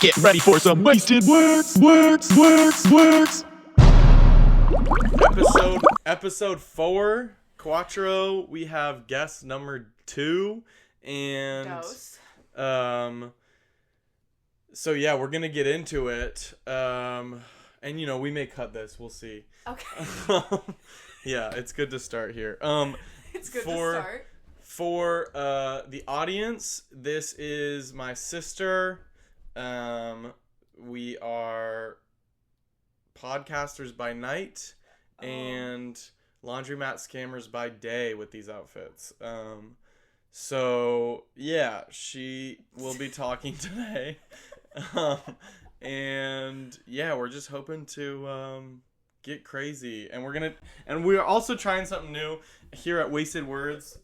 Get ready for some wasted words. Episode 4, Quattro. We have guest number 2, and Dose. So yeah, we're gonna get into it. And we may cut this. We'll see. Okay. Yeah, it's good to start here. It's good to start. For the audience, this is my sister. We are podcasters by night and laundromat scammers by day with these outfits. So yeah, she will be talking today. And yeah, we're just hoping to get crazy, and we're also trying something new here at Wasted Words.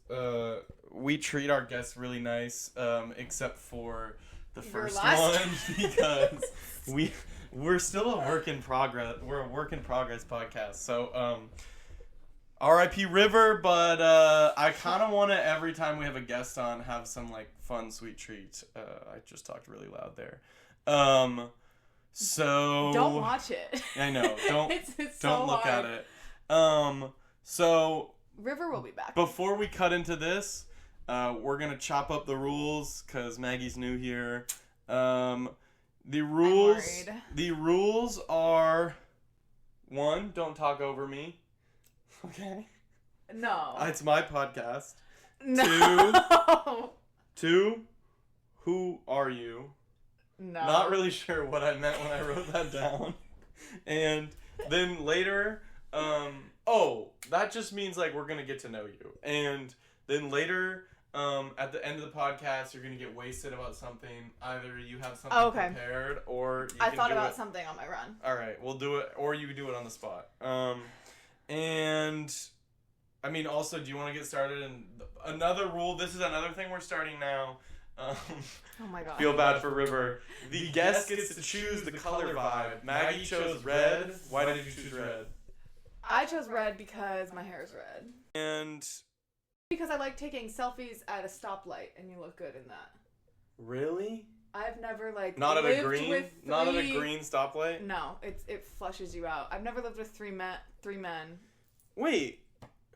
We treat our guests really nice, except for the first one, because we're still a work in progress. We're a work in progress podcast. So R.I.P. River, but I kind of want to, every time we have a guest on, have some like fun sweet treat. I just talked really loud there. So don't watch it. I know. Don't it's don't so look hard. at it. So River will be back. before we cut into this, we're gonna chop up the rules because Maggie's new here. The rules are: 1, don't talk over me. Okay. No. It's my podcast. No. 2, who are you? No. Not really sure what I meant when I wrote that down. And then later, that just means like we're gonna get to know you. And then later, at the end of the podcast, you're gonna get wasted about something. Either you have something prepared, or you I can thought do about it. something on my run. All right, we'll do it, or you can do it on the spot. And I mean, also, do you want to get started? And another rule. This is another thing we're starting now. Oh my god. Feel bad for River. The guest gets to choose the color vibe. Maggie chose red. Why did you choose red? I chose red because my hair is red. And Because I like taking selfies at a stoplight, and you look good in that. really? I've never Not at a lived green? with Not at a three- green stoplight? No, it flushes you out. I've never lived with three men. Wait,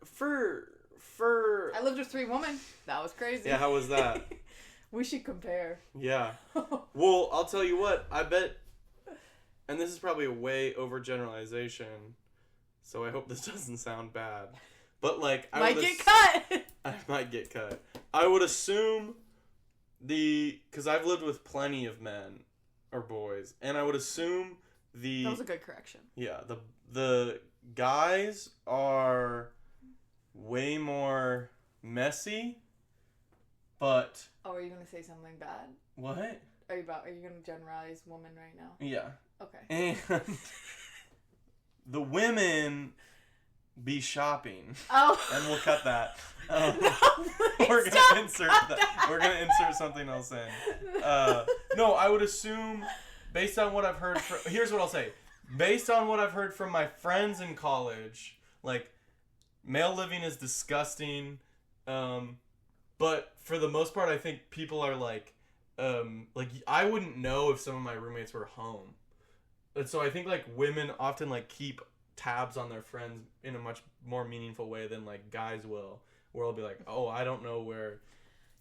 for I lived with 3 women. That was crazy. yeah, how was that? We should compare. Yeah. Well, I'll tell you what. I bet, and this is probably a way overgeneralization, so I hope this doesn't sound bad. But like, Might get cut. I might get cut. I would assume because I've lived with plenty of men or boys, and I would assume That was a good correction. yeah, the guys are way more messy, but Oh, are you gonna say something bad? what? Are you gonna generalize women right now? Yeah. Okay. And the women be shopping. Oh. And we'll cut that. No, We're please gonna don't insert cut that. We're gonna insert something else in. No, I would assume, based on what I've heard. Here's what I'll say. Based on what I've heard from my friends in college, like, male living is disgusting. But for the most part, I think people are like I wouldn't know if some of my roommates were home. And so I think like women often like keep tabs on their friends in a much more meaningful way than like guys will, where I'll be like, oh, I don't know where.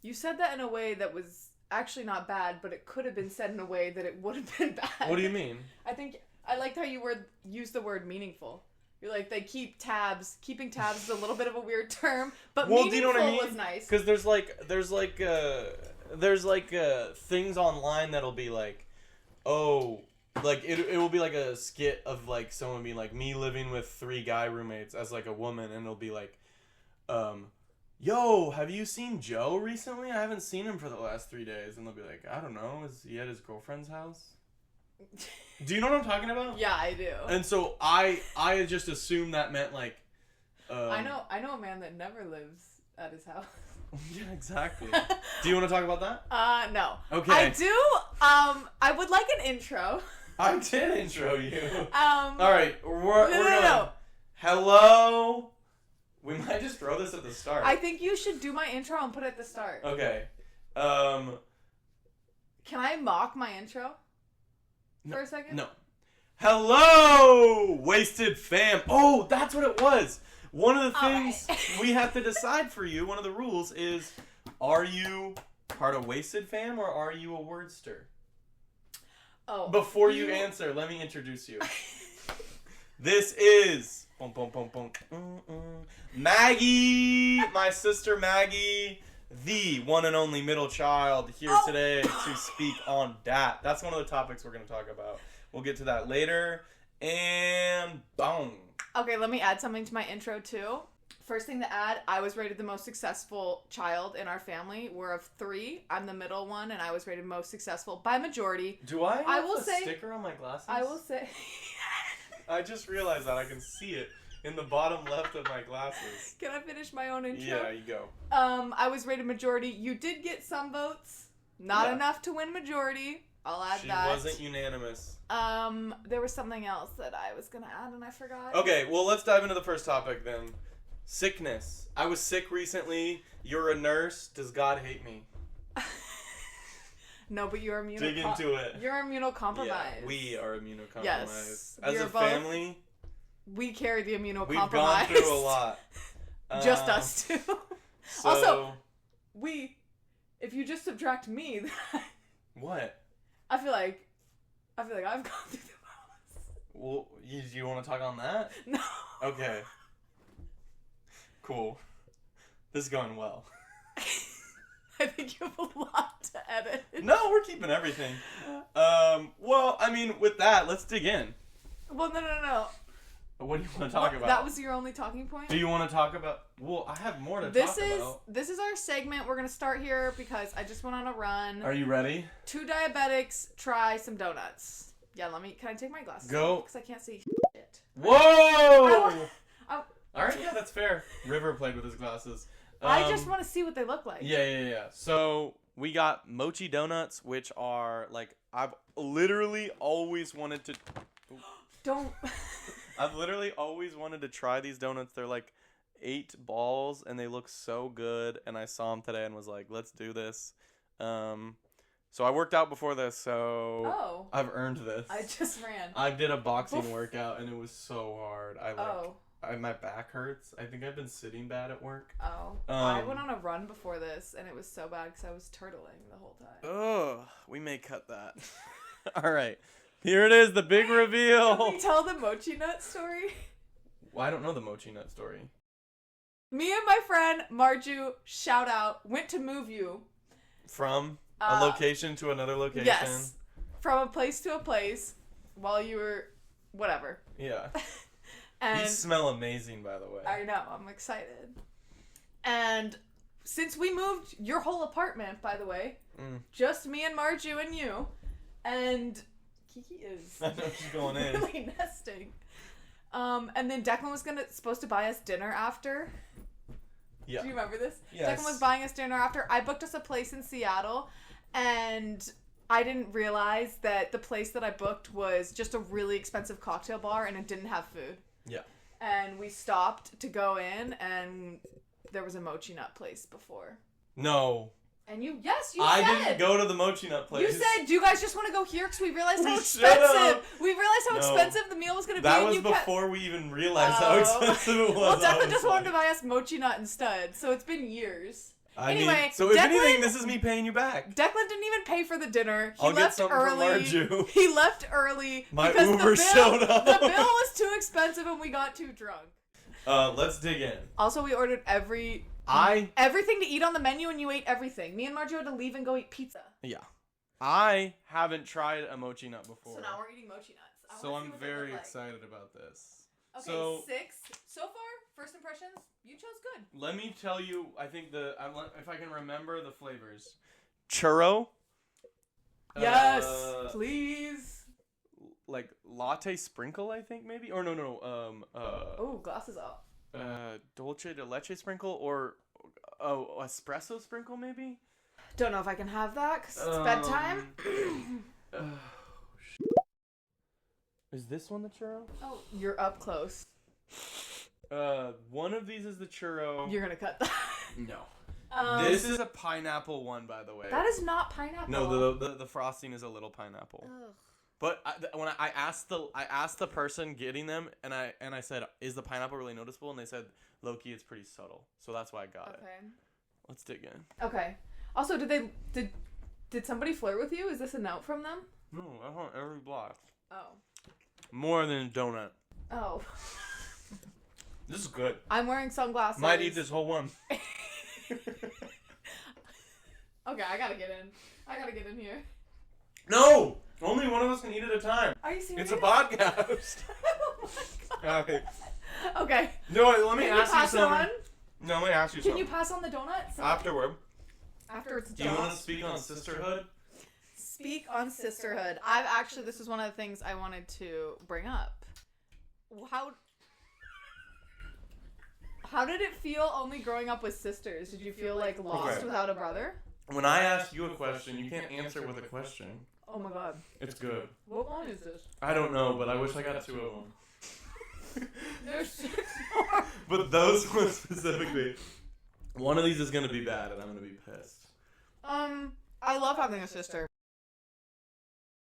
You said that in a way that was actually not bad, but it could have been said in a way that it would have been bad. What do you mean? I think I liked how you used the word meaningful. You're like, they keep tabs. Keeping tabs is a little bit of a weird term, but Well, meaningful do you know what I mean? was nice. Because there's things online that'll be like, oh, like it will be like a skit of like someone being like, me living with 3 guy roommates as like a woman, and it'll be like, yo, have you seen Joe recently? I haven't seen him for the last 3 days. And they'll be like, I don't know, is he at his girlfriend's house? Do you know what I'm talking about? Yeah, I do. And so I just assumed that meant like, I know a man that never lives at his house. yeah, exactly. Do you want to talk about that? No. Okay. I do. I would like an intro. I did intro you. All right, we're No. Hello. We might just throw this at the start. I think you should do my intro and put it at the start. Okay. Can I mock my intro? for a second? No. Hello, wasted fam. Oh, that's what it was. One of the things we have to decide for you, one of the rules is, are you part of wasted fam or are you a wordster? Oh. Before you answer, let me introduce you. This is Maggie, my sister Maggie, the one and only middle child here today to speak on that. That's one of the topics we're going to talk about. We'll get to that later. And boom. Okay, let me add something to my intro too. First thing to add, I was rated the most successful child in our family. We're of 3. I'm the middle one, and I was rated most successful by majority. Do I have will a say, sticker on my glasses? I will say... I just realized that I can see it in the bottom left of my glasses. Can I finish my own intro? Yeah, you go. I was rated majority. You did get some votes. Not enough to win majority. I'll add that. She wasn't unanimous. There was something else that I was going to add and I forgot. Okay, well, let's dive into the first topic then. Sickness. I was sick recently. You're a nurse. Does God hate me? No, but you're immunocompromised. Dig into it. You're immunocompromised. Yeah, we are immunocompromised. Yes. As a family, we carry the immunocompromised. we've gone through a lot. Just us two. So, also, if you just subtract me, what? I feel like I've gone through the most. Well, you want to talk on that? No. Okay. Cool. This is going well. I think you have a lot to edit. No, we're keeping everything. Well, I mean, with that, let's dig in. Well, no. What do you want to talk about? That was your only talking point? Do you want to talk about... Well, I have more to talk about. This is our segment. We're going to start here because I just went on a run. Are you ready? 2 diabetics try some donuts. Yeah, can I take my glasses Go. off? Because I can't see shit. Whoa! All right, yeah, that's fair. River played with his glasses. I just want to see what they look like. Yeah. So, we got mochi donuts, which are, like, I've literally always wanted to... Don't... I've literally always wanted to try these donuts. They're like 8 balls and they look so good. And I saw them today and was like, let's do this. So I worked out before this, so I've earned this. I just ran. I did a boxing workout and it was so hard. My back hurts. I think I've been sitting bad at work. I went on a run before this and it was so bad because I was turtling the whole time. Oh, we may cut that. All right. Here it is, the big reveal. Can we tell the Mochinut story? Well, I don't know the Mochinut story. Me and my friend Marju, shout out, went to move you. From a location to another location? Yes. From a place to a place while you were... whatever. Yeah. And you smell amazing, by the way. I know, I'm excited. And since we moved your whole apartment, by the way, just me and Marju and you, and... Kiki is I know she's going in. really nesting. And then Declan was supposed to buy us dinner after. Yeah. Do you remember this? Yes. Declan was buying us dinner after. I booked us a place in Seattle, and I didn't realize that the place that I booked was just a really expensive cocktail bar, and it didn't have food. Yeah. And we stopped to go in, and there was a Mochinut place before. No. And you said. I didn't go to the Mochinut place. You said, do you guys just want to go here? Because we realized how expensive. We realized how expensive the meal was going to be. That was before we even realized how expensive it was. Well, Declan just wanted to buy us Mochinut instead. So it's been years. Anyway, so if anything, this is me paying you back. Declan didn't even pay for the dinner. I'll get something from Marju. He left early My because Uber showed up. The bill was too expensive and we got too drunk. Let's dig in. Also, we ordered everything to eat on the menu, and you ate everything. Me and Marjo had to leave and go eat pizza. Yeah. I haven't tried a Mochinut before. So now we're eating Mochinuts. So I'm very excited about this. Okay, so, 6. So far, first impressions, you chose good. Let me tell you, I think if I can remember the flavors. Churro. Yes, please. Like latte sprinkle, I think maybe? Or no. Oh, glasses off. Dolce de leche sprinkle or espresso sprinkle maybe? Don't know if I can have that because it's bedtime. Is this one the churro? Oh, you're up close. One of these is the churro. You're gonna cut that. No. This is a pineapple one, by the way. That is not pineapple. No, the frosting is a little pineapple. Ugh. But when I asked the person getting them, and I said, "Is the pineapple really noticeable?" And they said, "Low key, it's pretty subtle." So that's why I got it. Okay. Let's dig in. Okay. Also, did somebody flirt with you? Is this a note from them? No, I want every block. Oh. More than a donut. Oh. This is good. I'm wearing sunglasses. Might eat this whole one. Okay, I gotta get in here. No! Only one of us can eat at a time. Are you serious? It's a podcast. Oh my god. Okay. Okay. No, let me Can you ask you pass something. on? No, let me ask you Can something. you pass on the donut? Afterward. After it's Do you done. want to speak on sisterhood? Speak on sisterhood. This is one of the things I wanted to bring up. How did it feel only growing up with sisters? Did you feel like lost Okay. without a brother? When I ask you a question, you can't answer with a question. Oh my god. It's good. What one is this? I don't know, but I wish I got 2 of them. There's 6 more. But those ones specifically. One of these is going to be bad, and I'm going to be pissed. I love having a sister.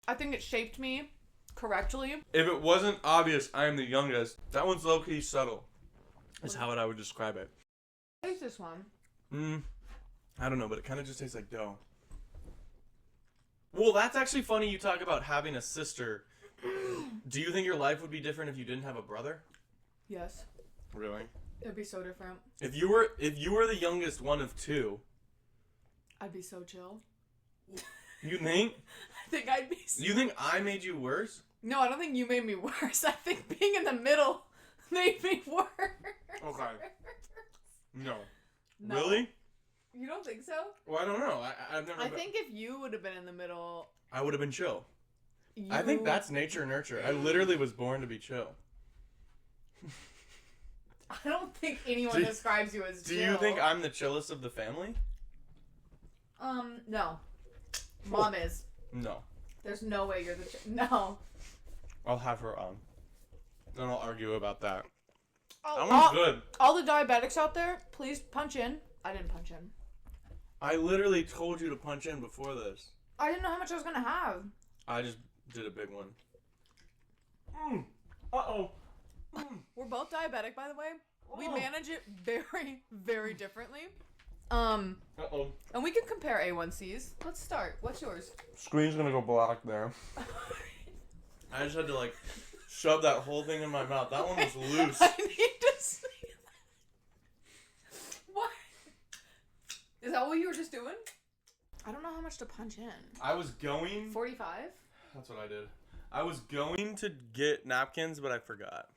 I think it shaped me correctly. If it wasn't obvious, I am the youngest. That one's low-key subtle. Is how I would describe it. What is this one? I don't know, but it kind of just tastes like dough. Well, that's actually funny you talk about having a sister. Do you think your life would be different if you didn't have a brother? Yes. Really? It'd be so different. If you were the youngest one of 2, I'd be so chill. you think? I think I'd be so... You think I made you worse? No, I don't think you made me worse. I think being in the middle made me worse. Okay. No. No. Really? You don't think so? Well, I don't know. I've never. I think if you would have been in the middle... I would have been chill. I think that's nature nurture. I literally was born to be chill. I don't think anyone describes you as Do chill. you think I'm the chillest of the family? No. Mom is. No. There's no way you're the no. I'll have her on. Then I'll argue about that. Oh, That one's good. All the diabetics out there, please punch in. I didn't punch in. I literally told you to punch in before this. I didn't know how much I was gonna have. I just did a big one. Uh-oh. We're both diabetic, by the way. We Oh. manage it very, very differently. Uh-oh. And we can compare A1Cs. Let's start. What's yours? Screen's gonna go black there. I just had to, like, shove that whole thing in my mouth. That one was loose. I need to see that. What? Is that what you were just doing? I don't know how much to punch in. I was going... 45? That's what I did. I was going to get napkins, but I forgot.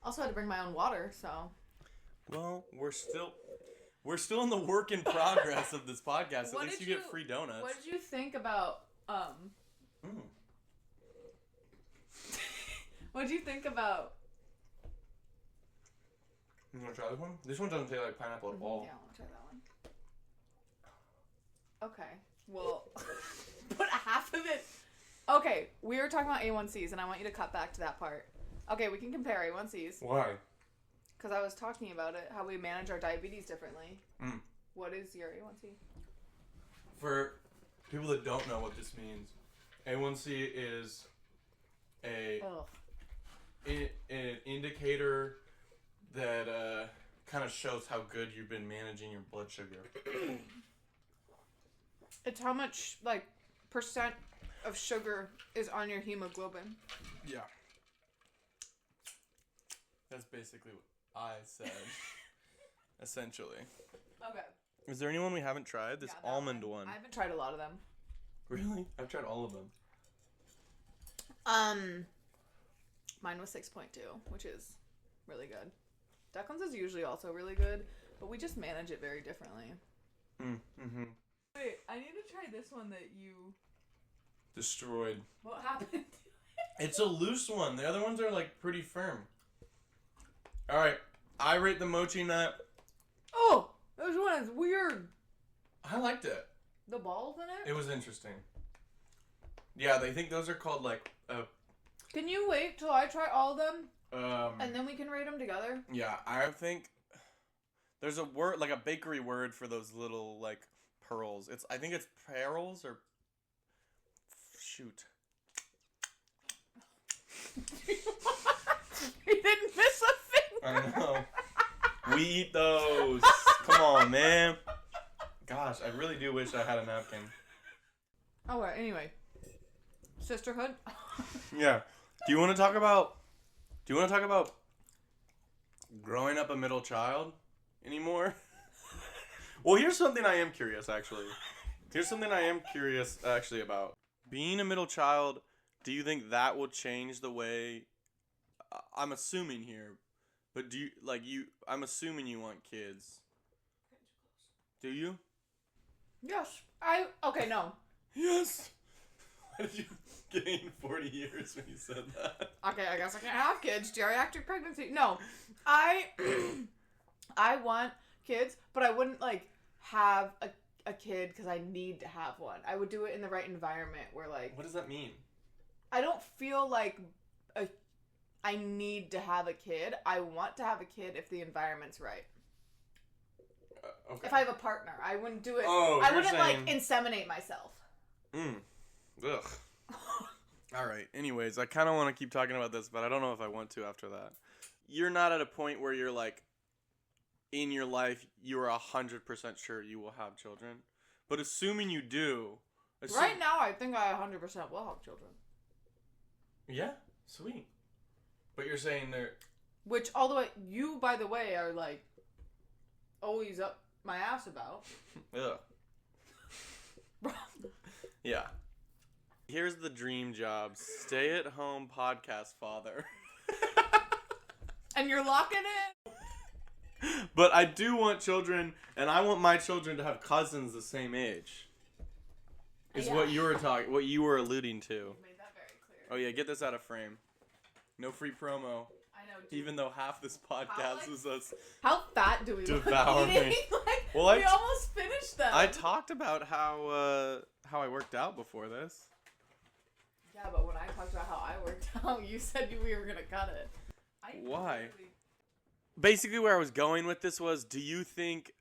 Also had to bring my own water, so... Well, we're still in the work in progress of this podcast. At least you get free donuts. What did you think about, What did you think about... You want to try this one? This one doesn't taste like pineapple at all. Yeah, I want to try that one. Okay, well, put half of it... Okay, we were talking about A1Cs, and I want you to cut back to that part. Okay, we can compare A1Cs. Why? Because I was talking about it, how we manage our diabetes differently. Mm. What is your A1C? For people that don't know what this means, A1C is an indicator that kind of shows how good you've been managing your blood sugar. It's how much, like, percent of sugar is on your hemoglobin. Yeah. That's basically what I said. Essentially. Okay. Is there anyone we haven't tried? This Yeah, almond one. I haven't tried a lot of them. Really? I've tried all of them. Mine was 6.2, which is really good. Declan's is usually also really good, but we just manage it very differently. Mm-hmm. Wait, I need to try this one that you... Destroyed. What happened? It's a loose one. The other ones are, like, pretty firm. Alright. I rate the Mochinut. Oh! This one is weird. I liked it. The balls in it? It was interesting. Yeah, they think those are called, like, Can you wait till I try all of them? And then we can rate them together? Yeah, I think there's a word, like a bakery word for those little, like, pearls. I think it's pearls or... Shoot. You didn't miss a finger. I know. We eat those. Come on, man. Gosh, I really do wish I had a napkin. Oh, well, anyway. Sisterhood? Yeah. Do you want to talk about growing up a middle child anymore? Well, here's something I am curious about. Being a middle child, do you think that will change the way I'm assuming here, but I'm assuming you want kids. Do you? Yes. Okay, no. Yes. Why did you gain 40 years when you said that? Okay, I guess I can't have kids. Geriatric pregnancy. No. I want kids, but I wouldn't, have a kid because I need to have one. I would do it in the right environment where, What does that mean? I don't feel like I need to have a kid. I want to have a kid if the environment's right. Okay. If I have a partner, I wouldn't do it. Oh, I wouldn't inseminate myself. Ugh. All right. Anyways, I kind of want to keep talking about this, but I don't know if I want to after that. You're not at a point where you're in your life, you're 100% sure you will have children. But assuming you do. Right now, I think I 100% will have children. Yeah. Sweet. But you're saying they're... Which, all the way, you, by the way, are always up my ass about. Ugh. Yeah. Here's the dream job. Stay-at-home podcast father. And you're locking it? But I do want children, and I want my children to have cousins the same age. Is what you were what you were alluding to. You made that very clear. Oh yeah, get this out of frame. No free promo. I know. Even though half this podcast is us. How fat do we devouring. look? Well, we almost finished them. I talked about how I worked out before this. Yeah, but when I talked about how I worked out, you said we were gonna cut it. Why? Basically, where I was going with this was, do you think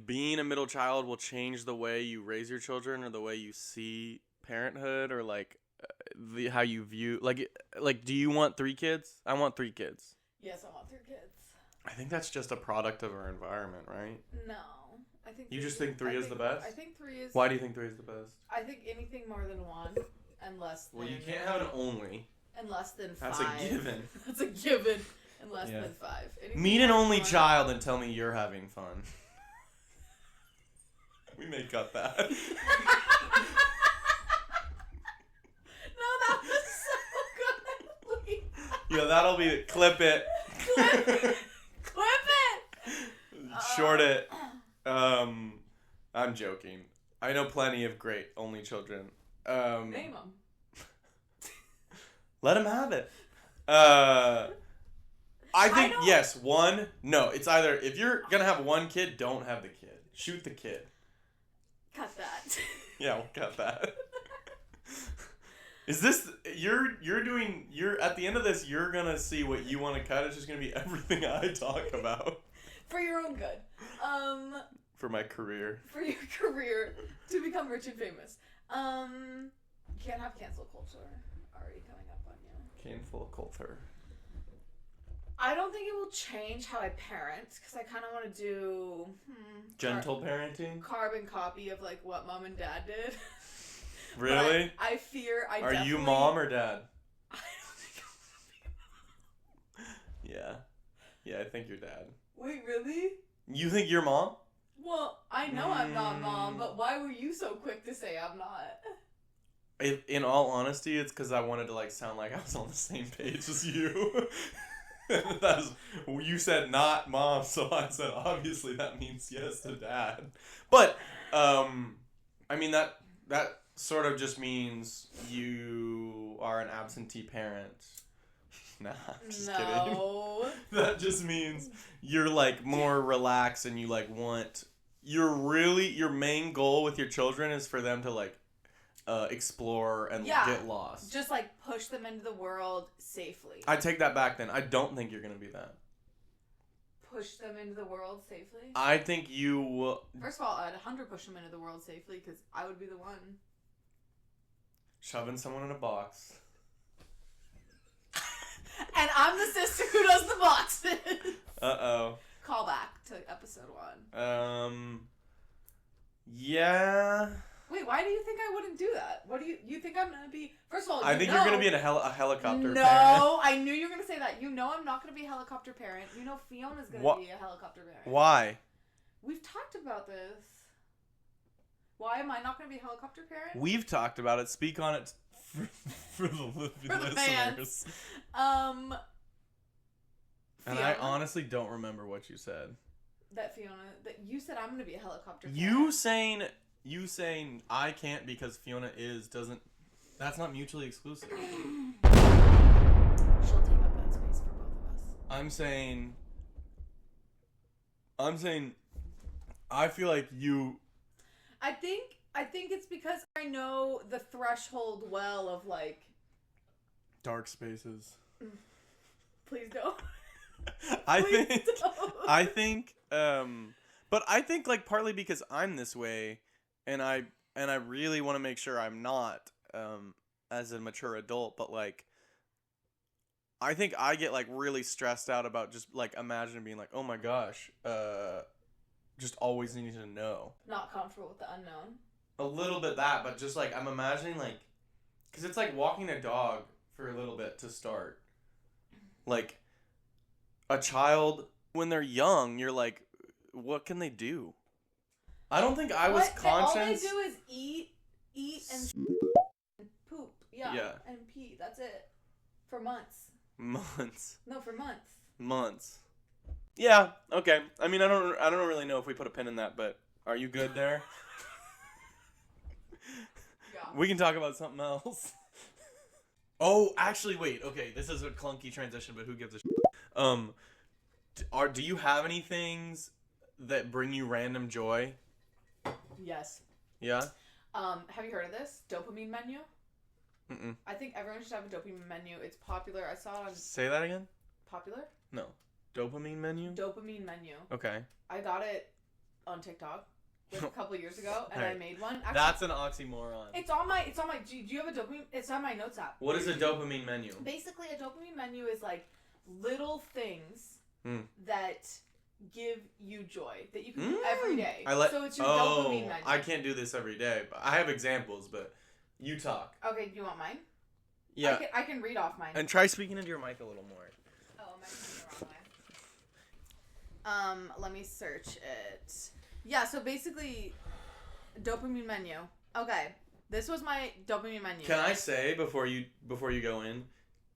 being a middle child will change the way you raise your children or the way you see parenthood or how you view do you want 3 kids? I want 3 kids. Yes, I want 3 kids. I think that's just a product of our environment, right? No. I think you just think 3 is the best? I think 3 is... Why do you think 3 is the best? I think anything more than 1 and less than... Well, you can't have an only. And less than 5. That's a given. That's a given. And less than 5. Anything Meet an only child and tell me you're having fun. We may cut that. No, that was so good. Yeah, that'll be it. Clip it. Clip it. Short it. I'm joking. I know plenty of great only children. Name them. Let them have it. I think, yes, 1. No, it's either, if you're going to have 1 kid, don't have the kid. Shoot the kid. Cut that. Yeah, we'll cut that. Is this, you're at the end of this, you're going to see what you want to cut. It's just going to be everything I talk about. For your own good. For my career. For your career. To become rich and famous. You can't have cancel culture already coming up on you. Cancel culture. I don't think it will change how I parent, because I kind of want to do... gentle parenting? Carbon copy of, what mom and dad did. Really? I fear I Are definitely... you mom or dad? I don't think I'm Yeah. Yeah, I think you're dad. Wait, really? You think you're mom? Well, I know I'm not mom, but why were you so quick to say I'm not? In all honesty, it's because I wanted to sound like I was on the same page as you. You said not mom, so I said obviously that means yes to dad. But I mean that sort of just means you are an absentee parent. Nah, I'm just kidding. That just means you're more relaxed and you want your main goal with your children is for them to explore and get lost. Just push them into the world safely. I take that back then. I don't think you're going to be that. Push them into the world safely? I think you will. First of all, I'd 100 push them into the world safely because I would be the one. Shoving someone in a box. And I'm the sister who does the boxes. Uh-oh. Call back to episode 1. Yeah. Wait, why do you think I wouldn't do that? What do you think I'm gonna be? First of all, I think you're gonna be a helicopter parent. No, I knew you were gonna say that. You know I'm not gonna be a helicopter parent. You know Fiona's gonna be a helicopter parent. Why? We've talked about this. Why am I not gonna be a helicopter parent? We've talked about it. Speak on it for the listeners. Fans. And Fiona, I honestly don't remember what you said. that you said I'm gonna be a helicopter parent. You saying I can't because Fiona doesn't. That's not mutually exclusive. She'll take up that space for both of us. I'm saying. I feel like you. I think it's because I know the threshold well of like. Dark spaces. Please don't. I Please think. But I think like partly because I'm this way, and I really want to make sure I'm not as a mature adult. But like, I think I get like really stressed out about just like imagining being like, oh my gosh, just always needing to know. Not comfortable with the unknown. A little bit that, but just like I'm imagining like, because it's like walking a dog for a little bit to start. Like, a child when they're young, you're like, what can they do? I don't think I was conscious. All they do is eat and poop. Yeah. And pee. That's it. For months. No, for months. Months. Yeah. Okay. I mean, I don't really know if we put a pin in that, but are you good there? Yeah. We can talk about something else. Oh, actually, wait. Okay, this is a clunky transition, but who gives a shit? Do you have any things that bring you random joy? Yes. Yeah? Have you heard of this? Dopamine menu? Mm-mm. I think everyone should have a dopamine menu. It's popular. I saw it on... Say that again? Popular? No. Dopamine menu? Dopamine menu. Okay. I got it on TikTok like a couple of years ago, and Right. I made one. Actually, That's an oxymoron. It's on my. Do you have a dopamine? It's on my notes app. What is a dopamine menu? Basically, a dopamine menu is like little things that give you joy that you can do every day. So it's your dopamine menu. I can't do this every day, but I have examples, but you talk. Okay, do you want mine? Yeah. I can read off mine. And try speaking into your mic a little more. Oh, am I speaking the wrong way? Let me search it. Yeah, so basically, dopamine menu. Okay, this was my dopamine menu. Can I say before you go in,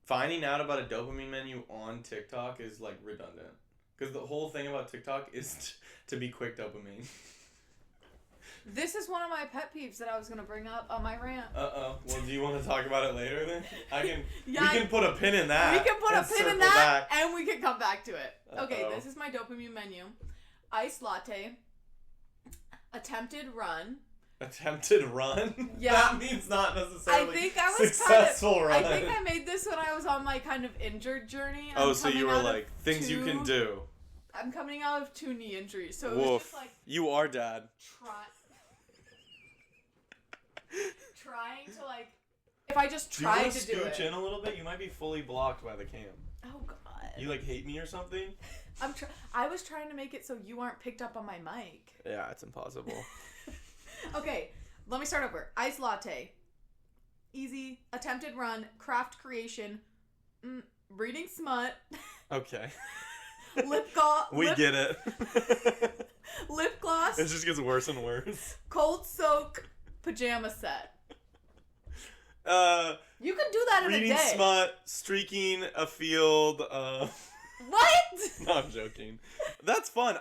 finding out about a dopamine menu on TikTok is like redundant, because the whole thing about TikTok is to be quick dopamine. This is one of my pet peeves that I was gonna bring up on my rant. Well, do you want to talk about it later then? We Yeah, can put a pin in that. We can put a pin in that, back. and we can come back to it. Okay, Uh-oh. this is my dopamine menu: iced latte, attempted run. Attempted run? Yeah. That means not necessarily I think I was successful run. I think I made this when I was on my kind of injured journey. So you were like, things you can do. I'm coming out of 2 knee injuries, so it Woof. was just like... You are dad. Trying to like... If I just tried to do it... Do you want to scooch in a little bit? You might be fully blocked by the cam. Oh, God. You like hate me or something? I was trying to make it so you aren't picked up on my mic. Yeah, it's impossible. Okay, let me start over. Iced latte. Easy. Attempted run. Craft creation. Reading smut. Okay. Lip gloss. We get it. Lip gloss. It just gets worse and worse. Cold soak. Pajama set. You can do that in a day. Reading smut, streaking a field. What? No, I'm joking. That's fun.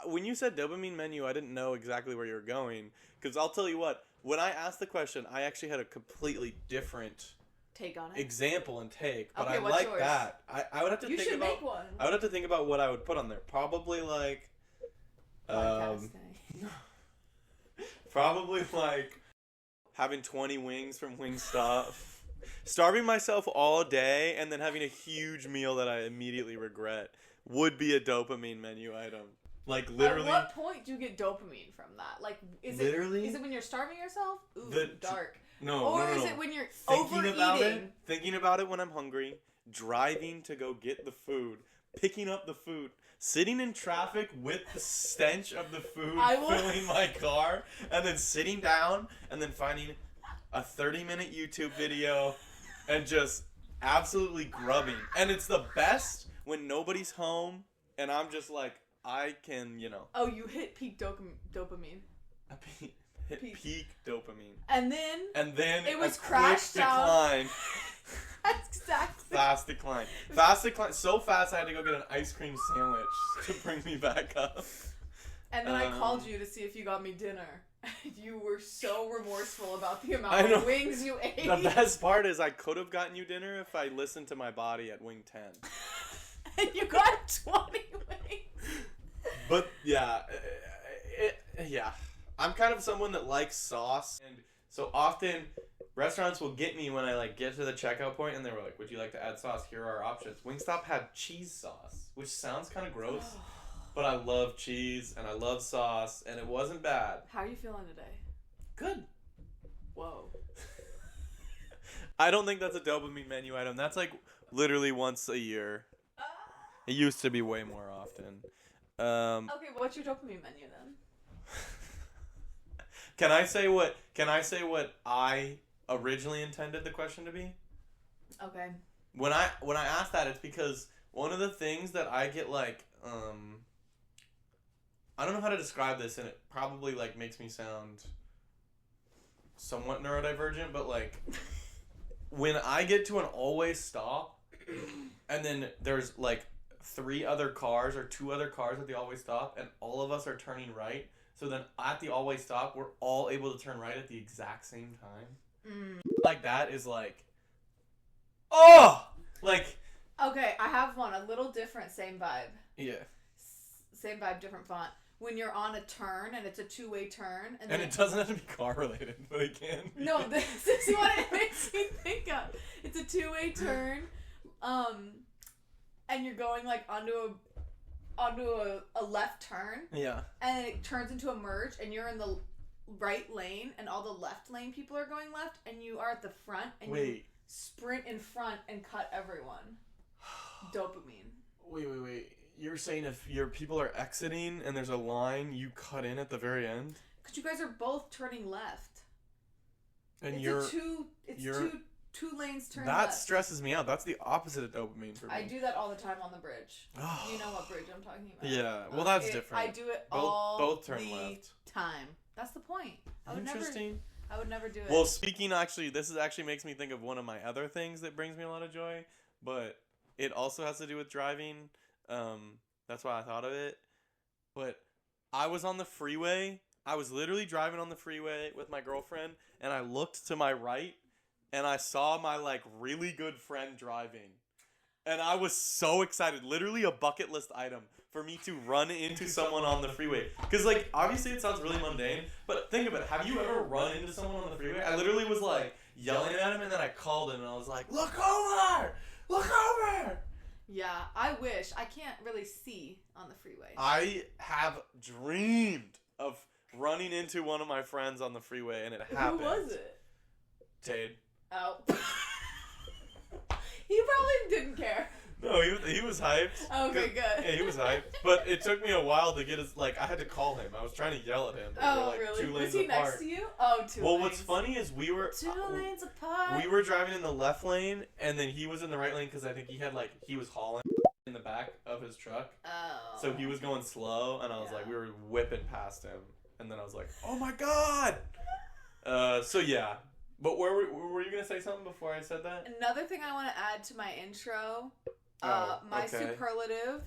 When you said dopamine menu, I didn't know exactly where you were going. Because I'll tell you what, when I asked the question, I actually had a completely different take on it. Example and take. But okay, I what's like yours? that. I would have to you think should about. Make one. I would have to think about what I would put on there. Probably like. Probably like having 20 wings from Wingstop. Starving myself all day and then having a huge meal that I immediately regret would be a dopamine menu item. Like literally. At what point do you get dopamine from that? Like, is literally? it when you're starving yourself? Ooh, dark. No, or no. is it when you're Thinking about it when I'm hungry, driving to go get the food, picking up the food, sitting in traffic with the stench of the food filling my car, and then sitting down and then finding a 30-minute YouTube video and just absolutely grubbing. And it's the best when nobody's home and I'm just like, I can, Oh, you hit peak dopamine. Peak dopamine. And then it was a crashed quick down. decline. Exactly. Fast decline. So fast I had to go get an ice cream sandwich to bring me back up. And then I called you to see if you got me dinner. You were so remorseful about the amount of wings you ate. The best part is I could have gotten you dinner if I listened to my body at wing 10. And you got 20 wings. But yeah, I'm kind of someone that likes sauce, and so often restaurants will get me when I like get to the checkout point and they were like, "Would you like to add sauce? Here are our options." Wingstop had cheese sauce, which sounds kind of gross, but I love cheese and I love sauce, and it wasn't bad. How are you feeling today? Good. Whoa. I don't think that's a dopamine menu item. That's like literally once a year. It used to be way more often. Okay, but what's your dopamine menu then? Can I say what I originally intended the question to be? Okay. When I asked that, it's because one of the things that I get like I don't know how to describe this, and it probably like makes me sound somewhat neurodivergent, but like when I get to an always stop and then there's like 3 other cars or 2 other cars at the always stop and all of us are turning right. So then at the always stop, we're all able to turn right at the exact same time. Like that is like, oh! Like. Okay, I have one. A little different, same vibe. Yeah. Same vibe, different font. When you're on a turn and it's a 2-way turn. And it doesn't have to be car related, but it can be. No, this is what it makes me think of. It's a 2-way turn. And you're going like onto a left turn. Yeah. And it turns into a merge and you're in the right lane and all the left lane people are going left and you are at the front and you sprint in front and cut everyone. Dopamine. Wait. You're saying if your people are exiting and there's a line, you cut in at the very end? Because you guys are both turning left. And it's two lanes turn that left. Stresses me out. That's the opposite of dopamine for me. I do that all the time on the bridge. You know what bridge I'm talking about. Yeah, well that's different. I do it both turn the left. time. That's the point. I would never do it. Well, speaking this actually makes me think of one of my other things that brings me a lot of joy, but it also has to do with driving. That's why I thought of it. But I was on the freeway. I was literally driving on the freeway with my girlfriend, and I looked to my right, and I saw my like really good friend driving. And I was so excited. Literally a bucket list item for me to run into someone on the freeway. Because, like, obviously it sounds really mundane, but think of it. Have you ever run into someone on the freeway? I literally was, like, yelling at him, and then I called him, and I was like, look over! Look over! Yeah, I wish. I can't really see on the freeway. I have dreamed of running into one of my friends on the freeway, and it happened. Who was it? Tade. Oh. He probably didn't care. No, he was hyped. Okay, good. Yeah, he was hyped. But it took me a while to get his, like, I had to call him. I was trying to yell at him. But we were, like, really? 2 lanes Was he apart. next to you? Oh, 2 lanes. Well, what's funny is we were... 2 lanes apart. We were driving in the left lane, and then he was in the right lane because I think he was hauling in the back of his truck. Oh. So he was going slow, and I was like, we were whipping past him. And then I was like, oh my god! So yeah. But were you going to say something before I said that? Another thing I want to add to my intro, my okay. superlative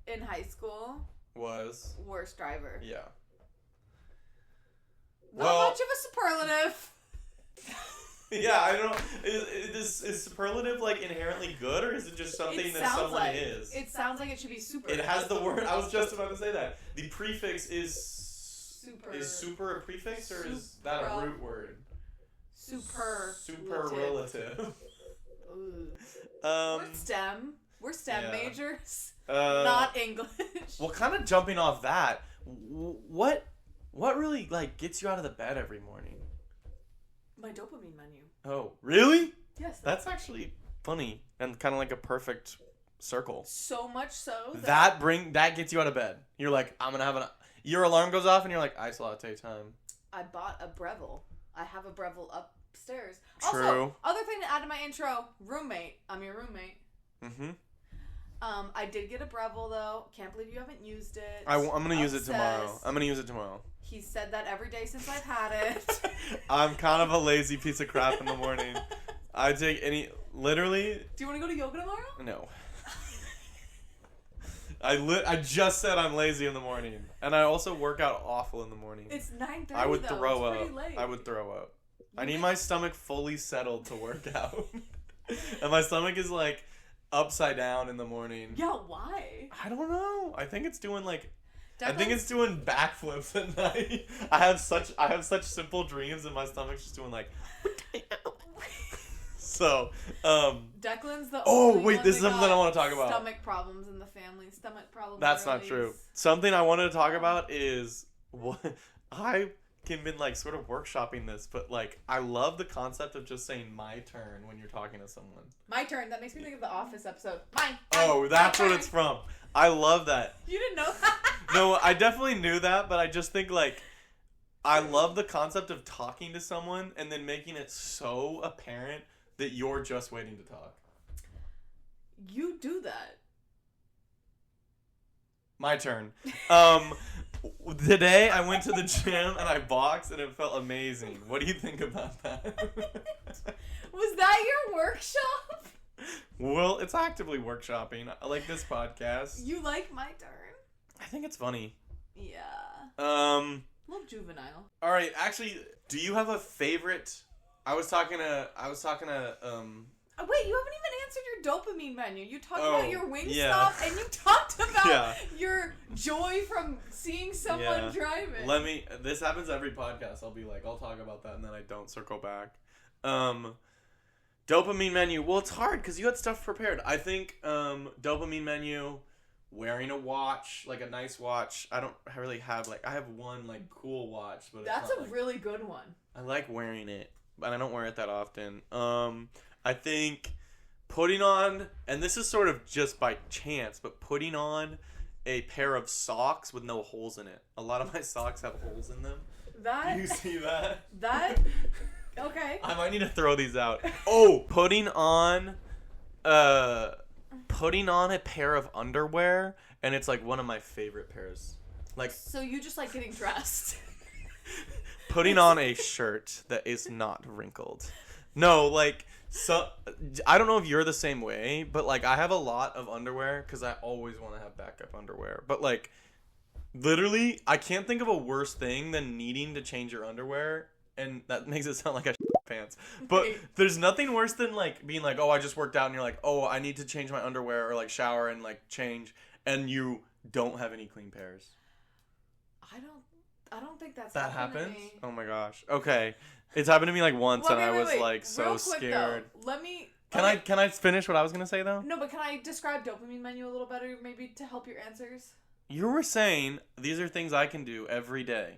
in high school was worst driver. Yeah. Not much of a superlative. Yeah, I don't know. Is superlative like inherently good, or is it just something that someone is? It sounds like it should be super. It has the word. I was just about to say that. The prefix is super. Is super a prefix, or is that a root word? Superlative. Superlative. Or STEM. We're STEM Yeah. majors, Uh, not English. Well, kind of jumping off that, what really like gets you out of the bed every morning? My dopamine menu. Oh, really? Yes. That's actually funny and kind of like a perfect circle. So much so That gets you out of bed. You're like, I'm gonna have your alarm goes off and you're like, ice latte time. I bought a Breville. I have a Breville upstairs. True. Also, other thing to add to my intro, roommate. I'm your roommate. Mm-hmm. I did get a Breville though. Can't believe you haven't used it. I'm gonna use it tomorrow. Obsessed. I'm gonna use it tomorrow. He said that every day since I've had it. I'm kind of a lazy piece of crap in the morning. I take literally. Do you want to go to yoga tomorrow? No. I just said I'm lazy in the morning, and I also work out awful in the morning. It's 9:30. I would though. throw It's up. pretty late. I would throw up. I need my stomach fully settled to work out, and my stomach is like upside down in the morning. Yeah, why? I don't know. I think it's doing like. I think Declan's- it's doing backflips at night. I have such simple dreams, and my stomach's just doing like. So, Declan's the Oh, only wait, one this is that something I got wanna talk about. Stomach problems in the family. Stomach problems. that's not early. true. Something I wanted to talk about is what I can been like sort of workshopping this, but like I love the concept of just saying my turn when you're talking to someone. My turn. That makes me think of the Office episode. Mine. Oh, that's my what turn. it's from. I love that. You didn't know that? No, I definitely knew that, but I just think like I love the concept of talking to someone and then making it so apparent that you're just waiting to talk. You do that. My turn. Today I went to the gym and I boxed and it felt amazing. What do you think about that? Was that your workshop? Well, it's actively workshopping. I like this podcast. You like my turn? I think it's funny. Yeah. All A little juvenile. right, actually, do you have a favorite? I was talking to Oh, wait, you haven't even answered your dopamine menu. You talked Oh, about your Wingstop yeah. and you talked about Yeah. your joy from seeing someone Yeah. driving. This happens every podcast. I'll be like, I'll talk about that and then I don't circle back. Dopamine menu. Well, it's hard because you had stuff prepared. I think dopamine menu, wearing a watch, like a nice watch. I don't really have I have one like cool watch, but That's it's a not, really good one. I like wearing it, but I don't wear it that often. I think putting on, and this is sort of just by chance, but putting on a pair of socks with no holes in it. A lot of my socks have holes in them. That. Do you see that? That. Okay. I might need to throw these out. Oh, putting on a pair of underwear, and it's like one of my favorite pairs. Like So you just like getting dressed. putting on a shirt that is not wrinkled. No, like so I don't know if you're the same way, but like I have a lot of underwear cuz I always want to have backup underwear. But like literally, I can't think of a worse thing than needing to change your underwear, and that makes it sound like I pants. But there's nothing worse than like being like, "Oh, I just worked out," and you're like, "Oh, I need to change my underwear or like shower and like change," and you don't have any clean pairs. I don't think that's That happened to happens? me. Oh my gosh. Okay. It's happened to me like once Well, and I was wait. like so Real quick, scared. Though, let me. Can I finish what I was going to say though? No, but can I describe dopamine menu a little better, maybe to help your answers? You were saying these are things I can do every day.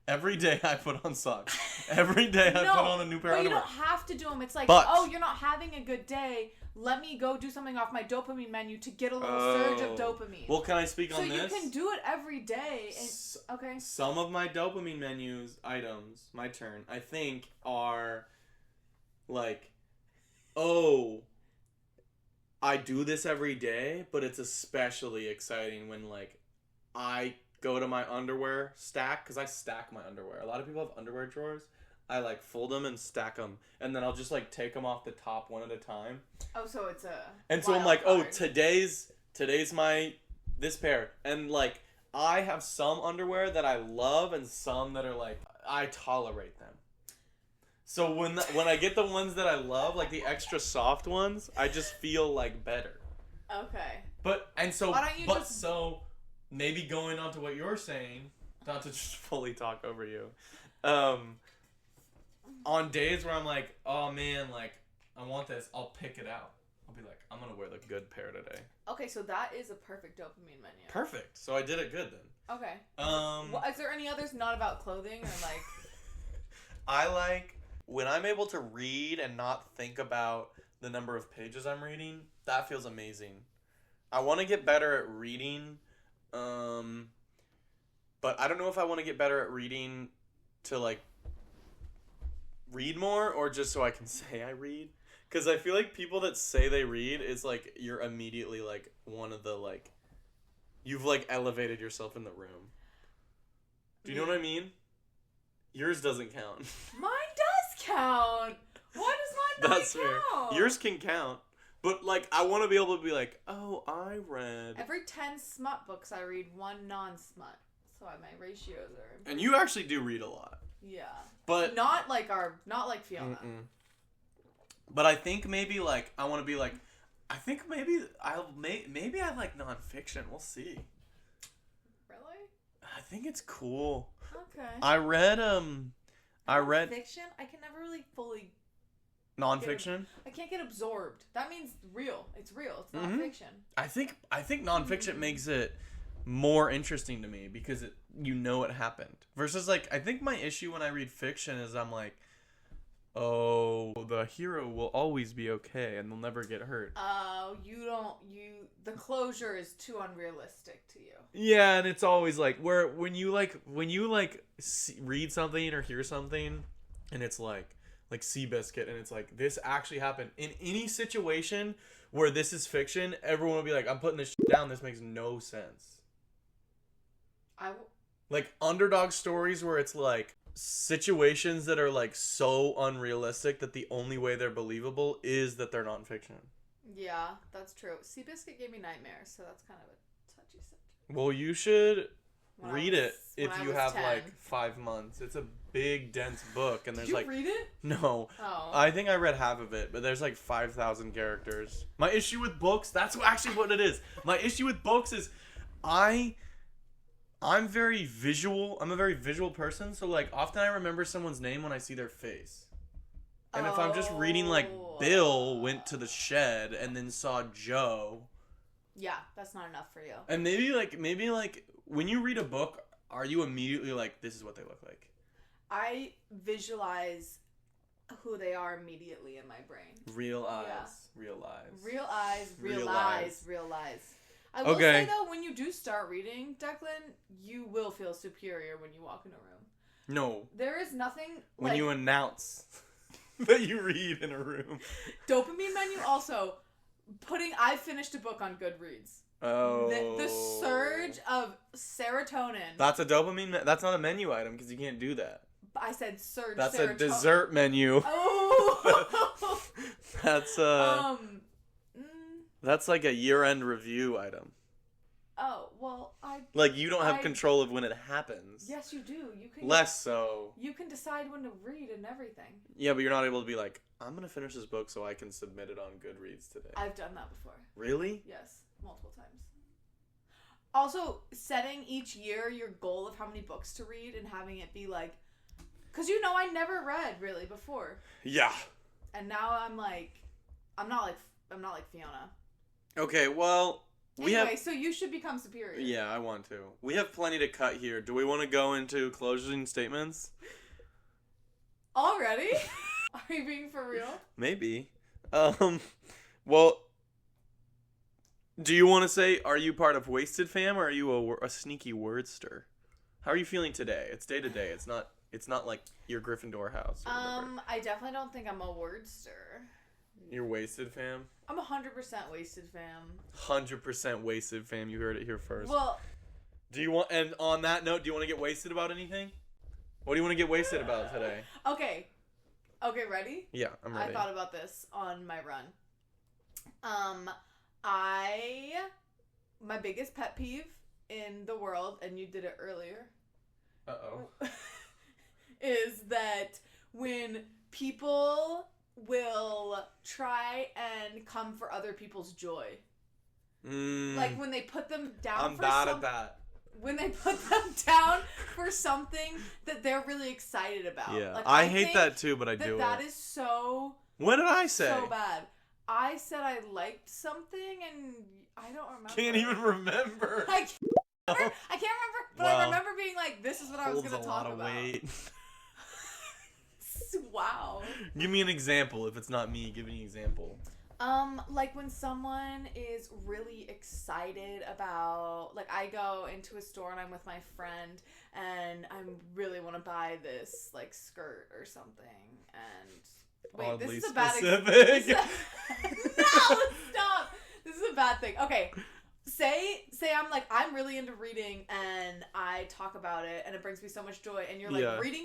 Every day I put on socks. Every day I put on a new pair of but you underwear. don't have to do them. It's like, But- oh, you're not having a good day. Let me go do something off my dopamine menu to get a little surge of dopamine. Well, can I speak so on this? you can do it every day. And, okay. Some of my dopamine menus items, my turn, I think are like, oh, I do this every day, but it's especially exciting when like I go to my underwear stack, because I stack my underwear. A lot of people have underwear drawers. I like fold them and stack them, and then I'll just like take them off the top one at a time. Oh, so it's a. And so I'm wild like, oh, card. today's my this pair, and like I have some underwear that I love and some that are like I tolerate them. So when I get the ones that I love, like the extra soft ones, I just feel like better. Okay. But and so Why don't you but just- so maybe going on to what you're saying, not to just fully talk over you. On days where I'm like, oh man, like I want this, I'll pick it out. I'll I'll be like, I'm gonna wear the good pair today. Okay, so that is a perfect dopamine menu. Perfect. So I did it good then. Okay. Well, is there any others not about clothing or like? I like when I'm able to read and not think about the number of pages I'm reading. That feels amazing. I want to get better at reading, but I don't know if I want to get better at reading to like read more or just so I can say I read. Because I feel like people that say they read is like you're immediately like one of the like you've like elevated yourself in the room. Do you know what I mean? Yours doesn't count. Mine does count. Why does mine not count? Yours can count. But, like, I want to be able to be like, oh, I read. Every 10 smut books, I read 1 non-smut. So my ratios are... And you actually do read a lot. Yeah. But... Not like Fiona. But I think maybe, like, I want to be like, I think maybe maybe I like nonfiction. We'll see. Really? I think it's cool. Okay. I read Nonfiction? I can never really fully... Nonfiction? I can't get absorbed. That means real. It's real. It's not fiction. I think nonfiction makes it more interesting to me because it happened. Versus like I think my issue when I read fiction is I'm like, oh, the hero will always be okay and they'll never get hurt. Oh, the closure is too unrealistic to you. Yeah, and it's always like when you read something or hear something and it's like Seabiscuit, and it's like, this actually happened. In any situation where this is fiction, everyone will be like, I'm putting this shit down, this makes no sense. Like, underdog stories where it's like, situations that are like so unrealistic that the only way they're believable is that they're nonfiction. Yeah, that's true. Seabiscuit gave me nightmares, so that's kind of a touchy subject. Well, you should read it if you have 10. like 5 months. It's a big, dense book, and there's Did you read it? No. Oh. I think I read half of it, but there's like 5,000 characters. My issue with books, that's actually what it is. My issue with books is I'm very visual. I'm a very visual person, so like often I remember someone's name when I see their face. And if I'm just reading like Bill went to the shed and then saw Joe. Yeah, that's not enough for you. And maybe like when you read a book, are you immediately like, this is what they look like? I visualize who they are immediately in my brain. Real eyes. Yeah. Real eyes. Real eyes. Real Real eyes. eyes. Real eyes. I will say, though, when you do start reading, Declan, you will feel superior when you walk in a room. No. There is nothing when like... you announce that you read in a room. Dopamine menu also. I finished a book on Goodreads. Oh. The surge of serotonin. That's a dopamine... That's not a menu item because you can't do that. I said surge That's serotonin. a dessert menu. Oh! That's That's like a year-end review item. Oh, well, Like, you don't have control of when it happens. Yes, you do. You can. Less so. You can decide when to read and everything. Yeah, but you're not able to be like, I'm going to finish this book so I can submit it on Goodreads today. I've done that before. Really? Yes, multiple times. Also, setting each year your goal of how many books to read and having it be like... Because I never read, really, before. Yeah. And now I'm not like Fiona. Okay, well... So you should become superior. Yeah, I want to. We have plenty to cut here. Do we want to go into closing statements? Already? Are you being for real? Maybe. Well, do you want to say, are you part of Wasted Fam, or are you a sneaky wordster? How are you feeling today? It's day to day. It's not like your Gryffindor house. I definitely don't think I'm a wordster. You're Wasted Fam? I'm 100% Wasted Fam. 100% Wasted Fam. You heard it here first. Well... And on that note, do you want to get wasted about anything? What do you want to get wasted about today? Okay, ready? Yeah, I'm ready. I thought about this on my run. My biggest pet peeve in the world, and you did it earlier. Uh-oh. is that when people will try and come for other people's joy. Like when they put them down I'm bad at that. When they put them down for something that they're really excited about. Yeah, like, I hate that too, but I do it. That is so... What did I say? So bad. I said I liked something and I don't remember. Can't even remember. I can't remember, but I remember being like, this is what I was going to talk about. Weight. Wow. Give me an example. If it's not me, give me an example. Like when someone is really excited about, like I go into a store and I'm with my friend and I really want to buy this like skirt or something and wait, Oddly this is a bad specific. No, stop. This is a bad thing. Okay. Say I'm really into reading and I talk about it and it brings me so much joy and you're like, reading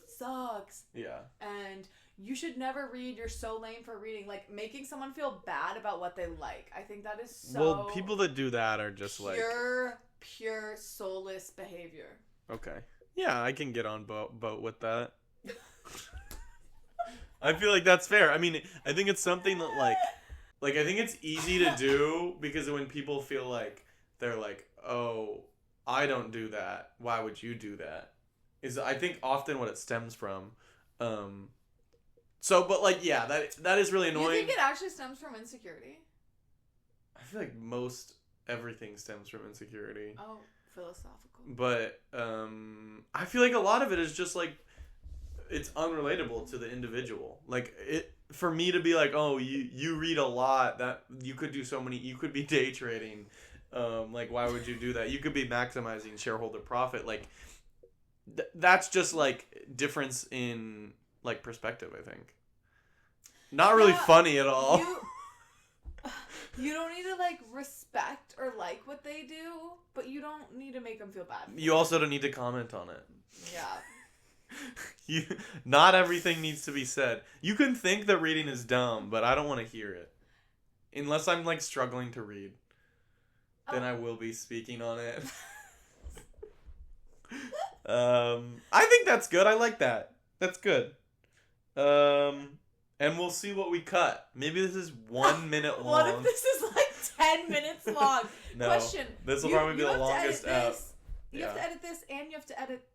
sucks. Yeah. And you should never read. You're so lame for reading. Like, making someone feel bad about what they like. I think that is so... Well, people that do that are just pure soulless behavior. Okay. Yeah, I can get on boat with that. I feel like that's fair. I mean, I think it's something that, like, I think it's easy to do because when people feel like they're like, oh, I don't do that. Why would you do that? Is I think often what it stems from. So, but like, yeah, that is really annoying. You think it actually stems from insecurity? I feel like most everything stems from insecurity. Oh, philosophical. But I feel like a lot of it is just like it's unrelatable to the individual. Like it for me to be like, oh, you read a lot, that you could do so many. You could be day trading. Like why would you do that? You could be maximizing shareholder profit. Like that's just like difference in like perspective, I think. Not really funny at all. You don't need to like respect or like what they do, but you don't need to make them feel bad. You also don't need to comment on it. Yeah. Not everything needs to be said. You can think that reading is dumb, but I don't want to hear it. Unless I'm like struggling to read. Then I will be speaking on it. I think that's good. I like that. That's good. And we'll see what we cut. Maybe this is 1 minute long. What if this is like 10 minutes long? No, Question. This will probably be the longest app. You have to edit this and you have to edit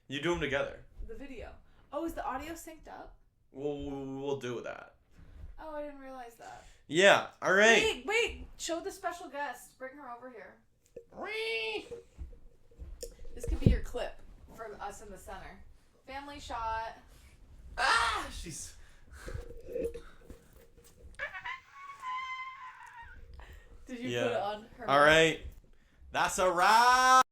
You do them together. the video. Oh, is the audio synced up? We'll do that. Oh, I didn't realize that. Yeah, alright. Wait. Show the special guest. Bring her over here. This could be your clip for us in the center. Family shot. Ah! She's... Did you put it on her? Alright. That's a wrap!